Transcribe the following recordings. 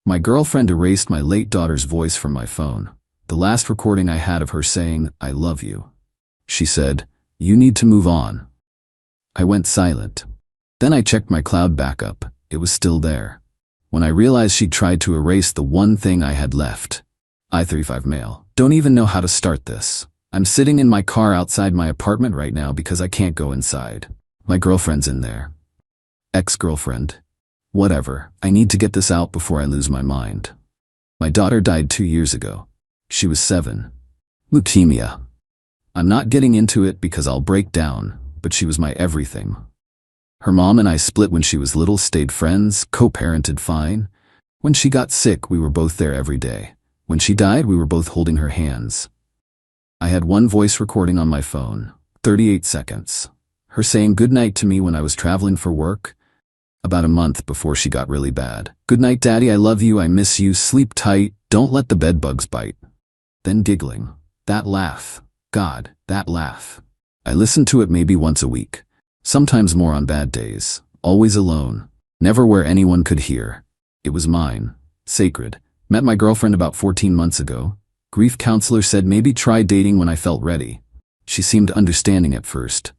My girlfriend erased my late daughter's voice from my phone. The last recording I had of her saying, "I love you." She said, "You need to move on." I went silent. Then I checked my cloud backup. It was still there. When I realized she'd tried to erase the one thing I had left. I-35 male. Don't even know how to start this. I'm sitting in my car outside my apartment right now because I can't go inside. My girlfriend's in there. Ex-girlfriend. Whatever, I need to get this out before I lose my mind. My daughter died 2 years ago. She was 7. Leukemia. I'm not getting into it because I'll break down, but she was my everything. Her mom and I split when she was little, stayed friends, co-parented fine. When she got sick, we were both there every day. When she died, we were both holding her hands. I had one voice recording on my phone, 38 seconds. Her saying goodnight to me when I was traveling for work, about a month before she got really bad. "Good night, Daddy, I love you, I miss you, sleep tight, don't let the bedbugs bite." Then giggling. That laugh. God, that laugh. I listened to it maybe once a week. Sometimes more on bad days. Always alone. Never where anyone could hear. It was mine. Sacred. Met my girlfriend about 14 months ago. Grief counselor said maybe try dating when I felt ready. She seemed understanding at first.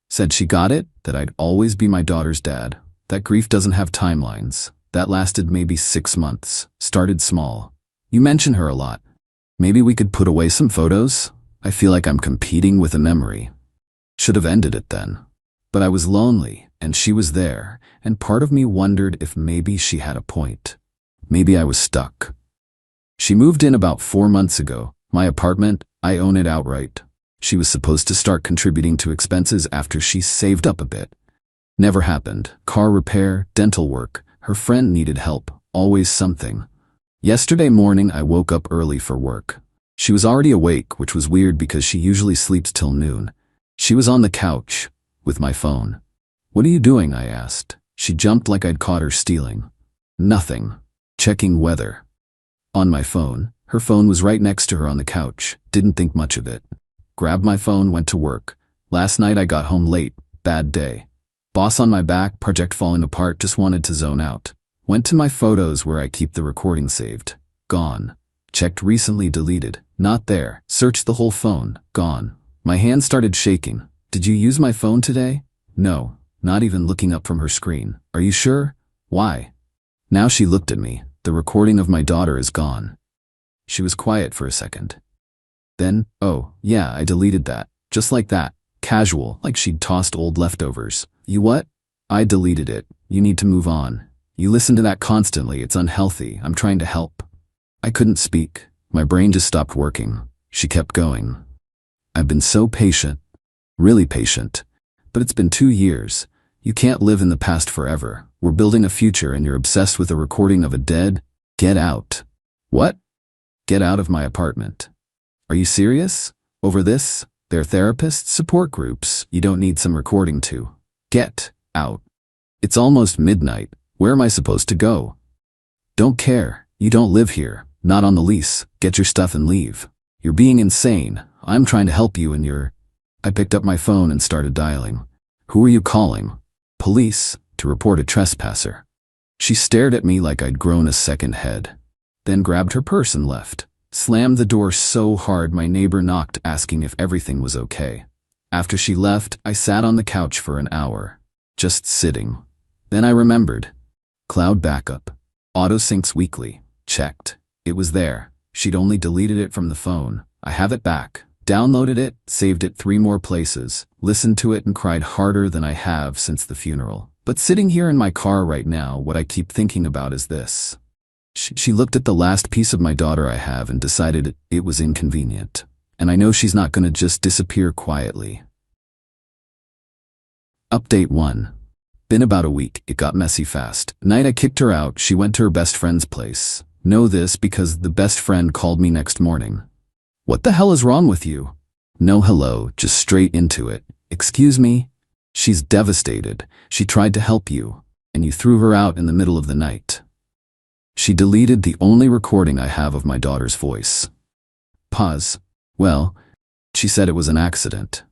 Said she got it, that I'd always be my daughter's dad. That grief doesn't have timelines. That lasted maybe 6 months. Started small. You mention her a lot. Maybe we could put away some photos? I feel like I'm competing with a memory. Should have ended it then. But I was lonely, and she was there, and part of me wondered if maybe she had a point. Maybe I was stuck. She moved in about 4 months ago. My apartment, I own it outright. She was supposed to start contributing to expenses after she saved up a bit. Never happened. Car repair, dental work. Her friend needed help. Always something. Yesterday morning, I woke up early for work. She was already awake, which was weird because she usually sleeps till noon. She was on the couch, with my phone. "What are you doing?" I asked. She jumped like I'd caught her stealing. "Nothing. Checking weather." On my phone. Her phone was right next to her on the couch. Didn't think much of it. Grabbed my phone, went to work. Last night I got home late. Bad day. Boss on my back, project falling apart, just wanted to zone out. Went to my photos where I keep the recording saved. Gone. Checked recently, deleted. Not there. Searched the whole phone. Gone. My hand started shaking. "Did you use my phone today?" "No." Not even looking up from her screen. "Are you sure?" "Why?" Now she looked at me. "The recording of my daughter is gone." She was quiet for a second. Then, "Oh, yeah, I deleted that." Just like that. Casual, like she'd tossed old leftovers. "You what?" "I deleted it. You need to move on. You listen to that constantly. It's unhealthy. I'm trying to help." I couldn't speak. My brain just stopped working. She kept going. "I've been so patient. Really patient. But it's been 2 years. You can't live in the past forever. We're building a future and you're obsessed with a recording of a dead. Get out." "What?" "Get out of my apartment." "Are you serious? Over this? There are therapists, support groups. You don't need some recording to. Get out." "It's almost midnight. Where am I supposed to go?" "Don't care. You don't live here. Not on the lease. Get your stuff and leave. You're being insane. I'm trying to help you and you're..." I picked up my phone and started dialing. "Who are you calling?" "Police, to report a trespasser." She stared at me like I'd grown a second head. Then grabbed her purse and left. Slammed the door so hard my neighbor knocked, asking if everything was okay. After she left, I sat on the couch for an hour. Just sitting. Then I remembered. Cloud backup. Auto syncs weekly. Checked. It was there. She'd only deleted it from the phone. I have it back. Downloaded it, saved it 3 more places, listened to it and cried harder than I have since the funeral. But sitting here in my car right now, what I keep thinking about is this. She looked at the last piece of my daughter I have and decided it was inconvenient. And I know she's not going to just disappear quietly. Update 1. Been about a week. It got messy fast. Night I kicked her out. She went to her best friend's place. Know this because the best friend called me next morning. "What the hell is wrong with you?" No hello, just straight into it. "Excuse me?" She's devastated. She tried to help you, and you threw her out in the middle of the night. She deleted the only recording I have of my daughter's voice. Pause. Well, she said it was an accident.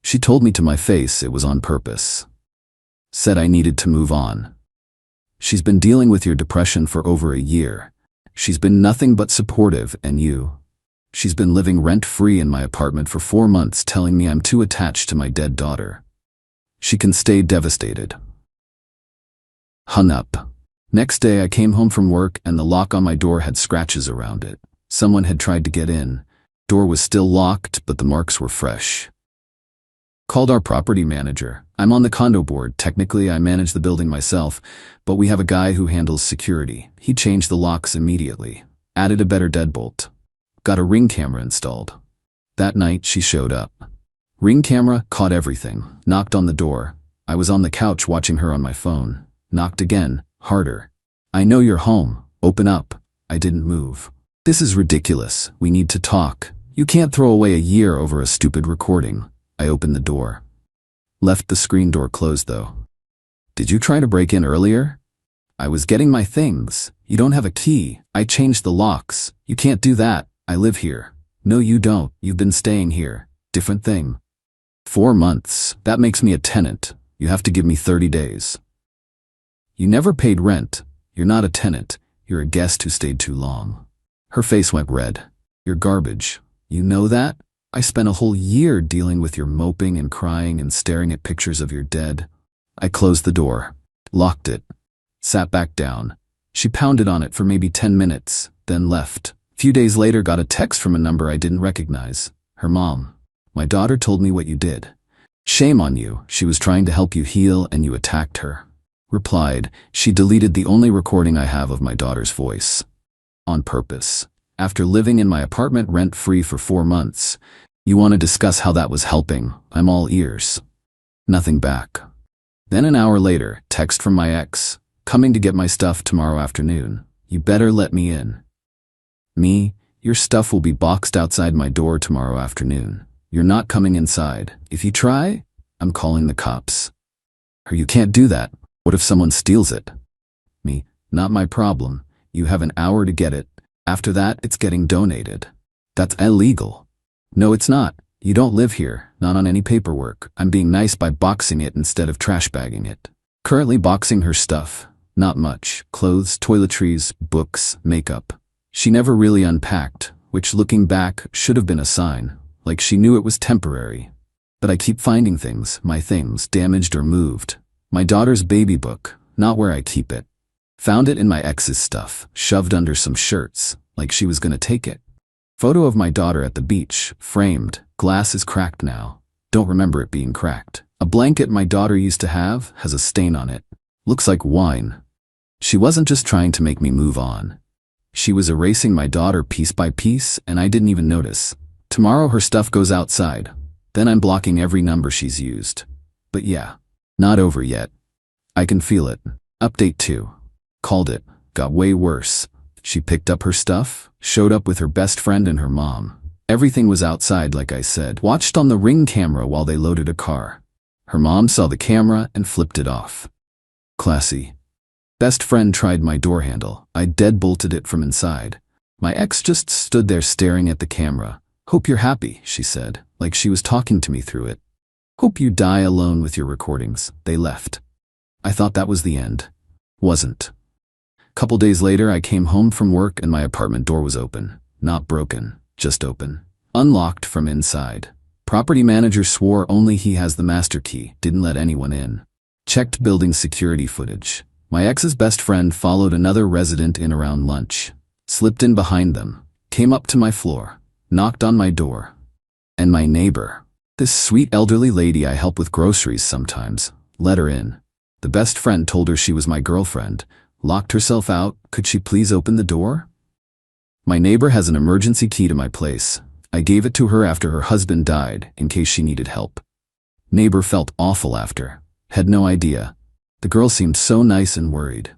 She told me to my face it was on purpose. Said I needed to move on. She's been dealing with your depression for over a year. She's been nothing but supportive, and she's been living rent-free in my apartment for 4 months, telling me I'm too attached to my dead daughter. She can stay devastated. Hung up. Next day I came home from work and the lock on my door had scratches around it. Someone had tried to get in. Door was still locked, but the marks were fresh. Called our property manager. I'm on the condo board. Technically, I manage the building myself, but we have a guy who handles security. He changed the locks immediately. Added a better deadbolt. Got a Ring camera installed. That night, she showed up. Ring camera caught everything. Knocked on the door. I was on the couch watching her on my phone. Knocked again, harder. I know you're home. Open up. I didn't move. This is ridiculous. We need to talk. You can't throw away a year over a stupid recording. I opened the door. Left the screen door closed though. Did you try to break in earlier? I was getting my things. You don't have a key. I changed the locks. You can't do that. I live here. No, you don't. You've been staying here. Different thing. 4 months. That makes me a tenant. You have to give me 30 days. You never paid rent. You're not a tenant. You're a guest who stayed too long. Her face went red. You're garbage. You know that? I spent a whole year dealing with your moping and crying and staring at pictures of your dead. I closed the door. Locked it. Sat back down. She pounded on it for maybe 10 minutes, then left. A few days later got a text from a number I didn't recognize. Her mom. My daughter told me what you did. Shame on you. She was trying to help you heal and you attacked her. Replied, she deleted the only recording I have of my daughter's voice. On purpose. After living in my apartment rent-free for 4 months. You want to discuss how that was helping? I'm all ears. Nothing back. Then an hour later, text from my ex. Coming to get my stuff tomorrow afternoon. You better let me in. Me, your stuff will be boxed outside my door tomorrow afternoon. You're not coming inside. If you try, I'm calling the cops. Her, you can't do that. What if someone steals it? Me, not my problem. You have an hour to get it. After that, it's getting donated. That's illegal. No, it's not. You don't live here, not on any paperwork. I'm being nice by boxing it instead of trash bagging it. Currently boxing her stuff. Not much. Clothes, toiletries, books, makeup. She never really unpacked, which looking back should have been a sign, like she knew it was temporary. But I keep finding things, my things, damaged or moved. My daughter's baby book, not where I keep it. Found it in my ex's stuff, shoved under some shirts, like she was gonna take it. Photo of my daughter at the beach, framed, glass is cracked now. Don't remember it being cracked. A blanket my daughter used to have has a stain on it. Looks like wine. She wasn't just trying to make me move on. She was erasing my daughter piece by piece and I didn't even notice. Tomorrow her stuff goes outside. Then I'm blocking every number she's used. But yeah, not over yet. I can feel it. Update 2. Called it. Got way worse. She picked up her stuff, showed up with her best friend and her mom. Everything was outside like I said. Watched on the Ring camera while they loaded a car. Her mom saw the camera and flipped it off. Classy. Best friend tried my door handle. I deadbolted it from inside. My ex just stood there staring at the camera. Hope you're happy, she said, like she was talking to me through it. Hope you die alone with your recordings. They left. I thought that was the end. Wasn't. Couple days later I came home from work and my apartment door was open. Not broken, just open. Unlocked from inside. Property manager swore only he has the master key, didn't let anyone in. Checked building security footage. My ex's best friend followed another resident in around lunch. Slipped in behind them. Came up to my floor. Knocked on my door. And my neighbor. This sweet elderly lady I help with groceries sometimes. Let her in. The best friend told her she was my girlfriend. Locked herself out. Could she please open the door? My neighbor has an emergency key to my place. I gave it to her after her husband died, in case she needed help. Neighbor felt awful after. Had no idea. The girl seemed so nice and worried.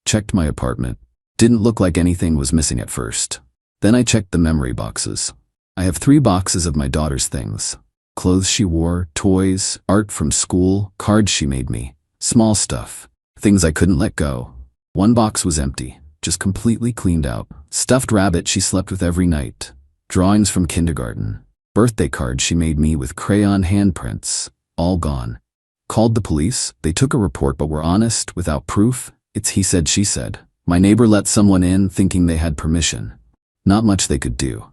Checked my apartment. Didn't look like anything was missing at first. Then I checked the memory boxes. I have 3 boxes of my daughter's things. Clothes she wore, toys, art from school, cards she made me. Small stuff. Things I couldn't let go. 1 box was empty, just completely cleaned out. Stuffed rabbit she slept with every night. Drawings from kindergarten. Birthday cards she made me with crayon handprints. All gone. Called the police. They took a report but were honest, without proof. It's he said, she said. My neighbor let someone in thinking they had permission. Not much they could do.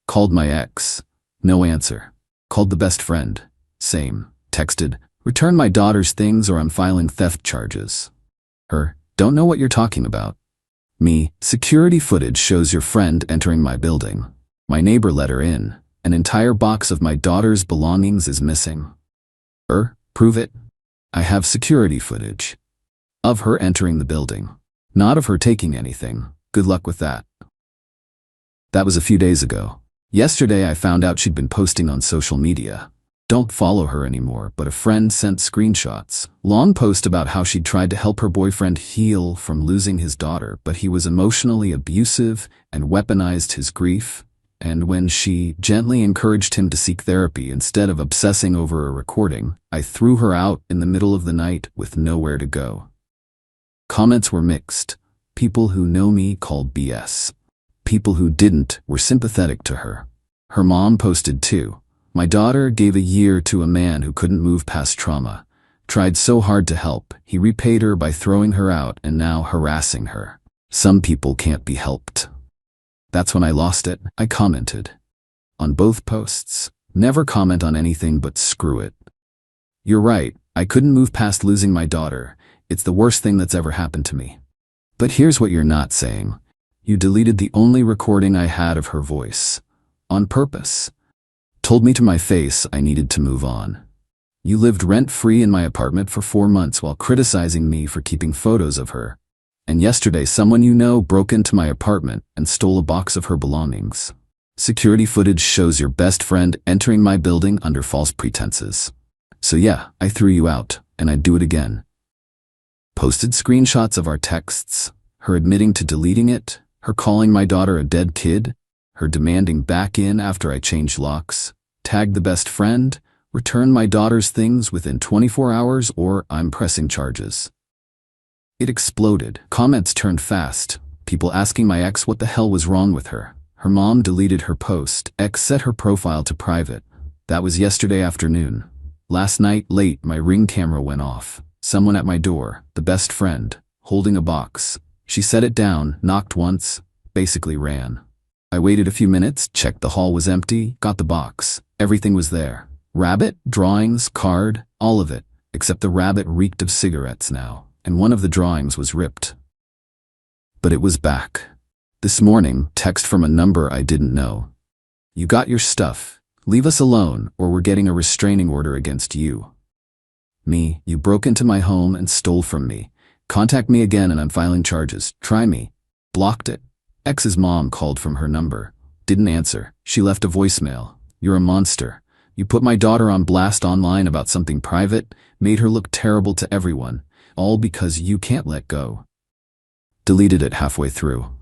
Called my ex. No answer. Called the best friend. Same. Texted, return my daughter's things or I'm filing theft charges. Her, don't know what you're talking about. Me, security footage shows your friend entering my building. My neighbor let her in. An entire box of my daughter's belongings is missing. Prove it. I have security footage. Of her entering the building. Not of her taking anything. Good luck with that. That was a few days ago. Yesterday I found out she'd been posting on social media. Don't follow her anymore, but a friend sent screenshots. Long post about how she'd tried to help her boyfriend heal from losing his daughter, but he was emotionally abusive and weaponized his grief. And when she gently encouraged him to seek therapy instead of obsessing over a recording, I threw her out in the middle of the night with nowhere to go. Comments were mixed. People who know me called BS. People who didn't were sympathetic to her. Her mom posted too. My daughter gave a year to a man who couldn't move past trauma. Tried so hard to help, he repaid her by throwing her out and now harassing her. Some people can't be helped. That's when I lost it. I commented. On both posts. Never comment on anything but screw it. You're right, I couldn't move past losing my daughter. It's the worst thing that's ever happened to me. But here's what you're not saying. You deleted the only recording I had of her voice. On purpose. Told me to my face I needed to move on. You lived rent-free in my apartment for 4 months while criticizing me for keeping photos of her. And yesterday someone you know broke into my apartment and stole a box of her belongings. Security footage shows your best friend entering my building under false pretenses. So yeah, I threw you out, and I'd do it again. Posted screenshots of our texts, her admitting to deleting it, her calling my daughter a dead kid, her demanding back in after I changed locks, tagged the best friend, return my daughter's things within 24 hours or I'm pressing charges. It exploded. Comments turned fast. People asking my ex what the hell was wrong with her. Her mom deleted her post. Ex set her profile to private. That was yesterday afternoon. Last night, late, my Ring camera went off. Someone at my door, the best friend, holding a box. She set it down, knocked once, basically ran. I waited a few minutes, checked the hall was empty, got the box. Everything was there. Rabbit, drawings, card, all of it, except the rabbit reeked of cigarettes now. And one of the drawings was ripped. But it was back. This morning, text from a number I didn't know. You got your stuff. Leave us alone, or we're getting a restraining order against you. Me, you broke into my home and stole from me. Contact me again and I'm filing charges. Try me. Blocked it. Ex's mom called from her number. Didn't answer. She left a voicemail. You're a monster. You put my daughter on blast online about something private, made her look terrible to everyone. All because you can't let go. Deleted it halfway through.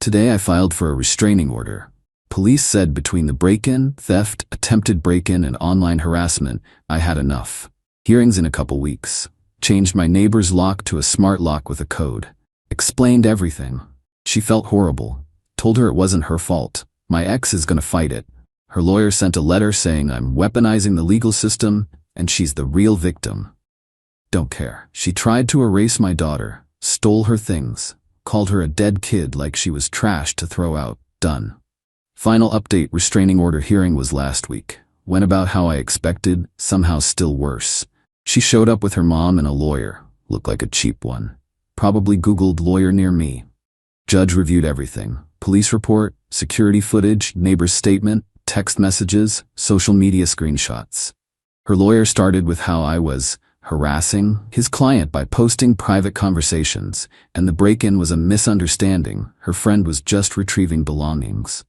Today I filed for a restraining order. Police said between the break-in, theft, attempted break-in, and online harassment, I had enough. Hearings in a couple weeks. Changed my neighbor's lock to a smart lock with a code. Explained everything. She felt horrible. Told her it wasn't her fault. My ex is gonna fight it. Her lawyer sent a letter saying I'm weaponizing the legal system and she's the real victim. Don't care. She tried to erase my daughter, stole her things, called her a dead kid like she was trash to throw out. Done. Final update restraining order hearing was last week. Went about how I expected, somehow still worse. She showed up with her mom and a lawyer. Looked like a cheap one. Probably Googled lawyer near me. Judge reviewed everything. Police report, security footage, neighbor's statement, text messages, social media screenshots. Her lawyer started with how I was harassing his client by posting private conversations, and the break-in was a misunderstanding. Her friend was just retrieving belongings.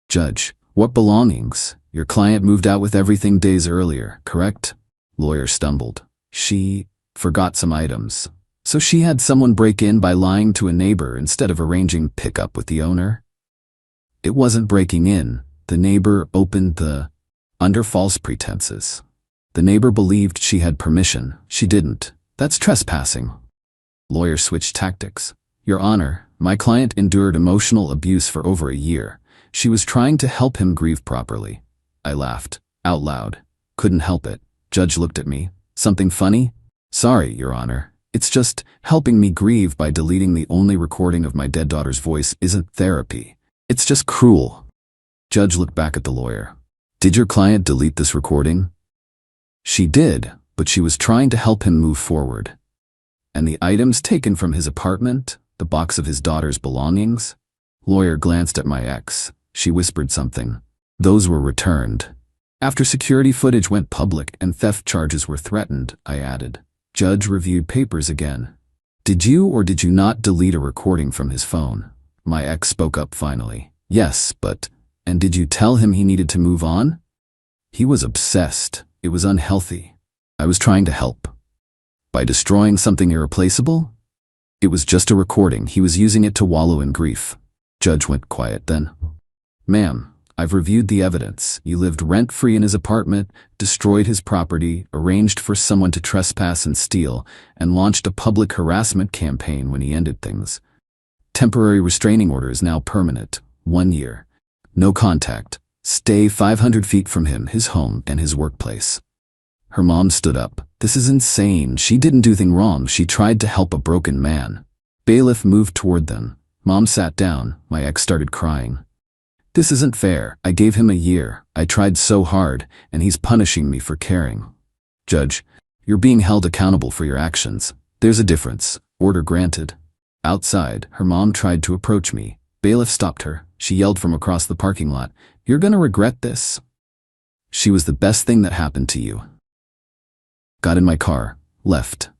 Judge, what belongings? Your client moved out with everything days earlier, correct? Lawyer stumbled. She forgot some items. So she had someone break in by lying to a neighbor instead of arranging pickup with the owner? It wasn't breaking in. The neighbor opened under false pretenses. The neighbor believed she had permission. She didn't. That's trespassing. Lawyer switched tactics. Your Honor, my client endured emotional abuse for over a year. She was trying to help him grieve properly. I laughed. Out loud. Couldn't help it. Judge looked at me. Something funny? Sorry, Your Honor. It's just helping me grieve by deleting the only recording of my dead daughter's voice isn't therapy. It's just cruel. Judge looked back at the lawyer. Did your client delete this recording? She did, but she was trying to help him move forward. And the items taken from his apartment, the box of his daughter's belongings? Lawyer glanced at my ex. She whispered something. Those were returned. After security footage went public and theft charges were threatened, I added. Judge reviewed papers again. Did you or did you not delete a recording from his phone? My ex spoke up finally. Yes, but... And did you tell him he needed to move on? He was obsessed. It was unhealthy. I was trying to help. By destroying something irreplaceable? It was just a recording. He was using it to wallow in grief. Judge went quiet then. Ma'am, I've reviewed the evidence. You lived rent-free in his apartment, destroyed his property, arranged for someone to trespass and steal, and launched a public harassment campaign when he ended things. Temporary restraining order is now permanent. 1 year. No contact. Stay 500 feet from him, his home, and his workplace. Her mom stood up. This is insane. She didn't do anything wrong. She tried to help a broken man. Bailiff moved toward them. Mom sat down. My ex started crying. This isn't fair. I gave him a year. I tried so hard, and he's punishing me for caring. Judge, you're being held accountable for your actions. There's a difference. Order granted. Outside, her mom tried to approach me. Bailiff stopped her. She yelled from across the parking lot, "You're gonna regret this." She was the best thing that happened to you. Got in my car, left.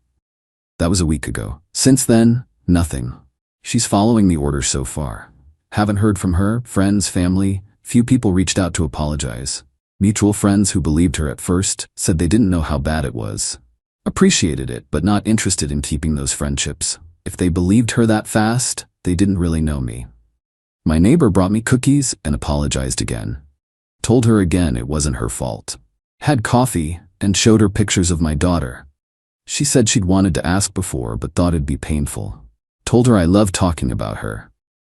That was a week ago. Since then, nothing. She's following the order so far. Haven't heard from her, friends, family. Few people reached out to apologize. Mutual friends who believed her at first said they didn't know how bad it was. Appreciated it, but not interested in keeping those friendships. If they believed her that fast, they didn't really know me. My neighbor brought me cookies and apologized again. Told her again it wasn't her fault. Had coffee and showed her pictures of my daughter. She said she'd wanted to ask before but thought it'd be painful. Told her I love talking about her.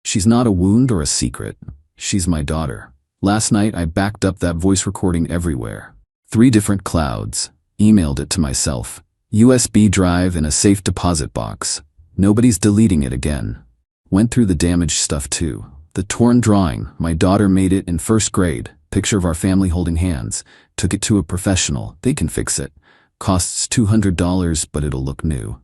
She's not a wound or a secret. She's my daughter. Last night I backed up that voice recording everywhere. 3 different clouds. Emailed it to myself. USB drive in a safe deposit box. Nobody's deleting it again. Went through the damaged stuff too. The torn drawing, my daughter made it in 1st grade. Picture of our family holding hands. Took it to a professional. They can fix it. Costs $200, but it'll look new.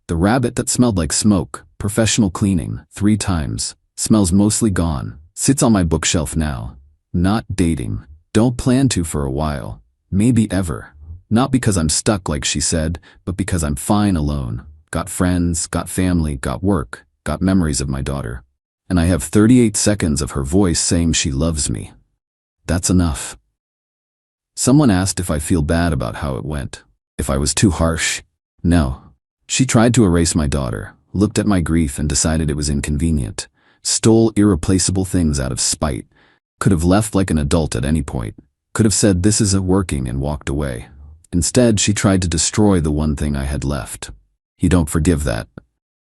The rabbit that smelled like smoke. Professional cleaning. 3 times. Smells mostly gone. Sits on my bookshelf now. Not dating. Don't plan to for a while. Maybe ever. Not because I'm stuck like she said, but because I'm fine alone. Got friends, got family, got work, got memories of my daughter. And I have 38 seconds of her voice saying she loves me. That's enough. Someone asked if I feel bad about how it went. If I was too harsh. No. She tried to erase my daughter, looked at my grief and decided it was inconvenient. Stole irreplaceable things out of spite. Could have left like an adult at any point. Could have said this isn't working and walked away. Instead, she tried to destroy the one thing I had left. You don't forgive that.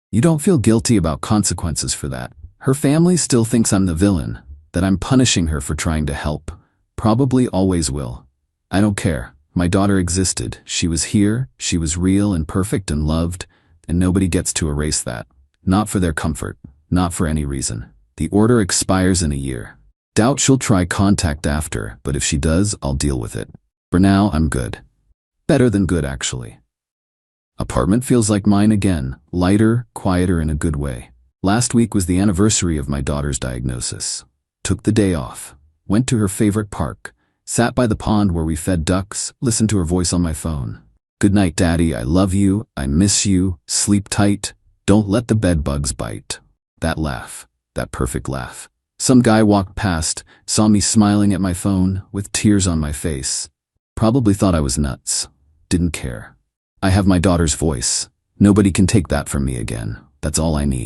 You don't feel guilty about consequences for that. Her family still thinks I'm the villain, that I'm punishing her for trying to help. Probably always will. I don't care. My daughter existed. She was here, she was real and perfect and loved, and nobody gets to erase that. Not for their comfort, not for any reason. The order expires in a year. Doubt she'll try contact after, but if she does, I'll deal with it. For now, I'm good. Better than good, actually. Apartment feels like mine again, lighter, quieter in a good way. Last week was the anniversary of my daughter's diagnosis. Took the day off. Went to her favorite park. Sat by the pond where we fed ducks, listened to her voice on my phone. Good night, Daddy, I love you, I miss you, sleep tight, don't let the bed bugs bite. That laugh, that perfect laugh. Some guy walked past, saw me smiling at my phone, with tears on my face. Probably thought I was nuts. Didn't care. I have my daughter's voice. Nobody can take that from me again. That's all I need.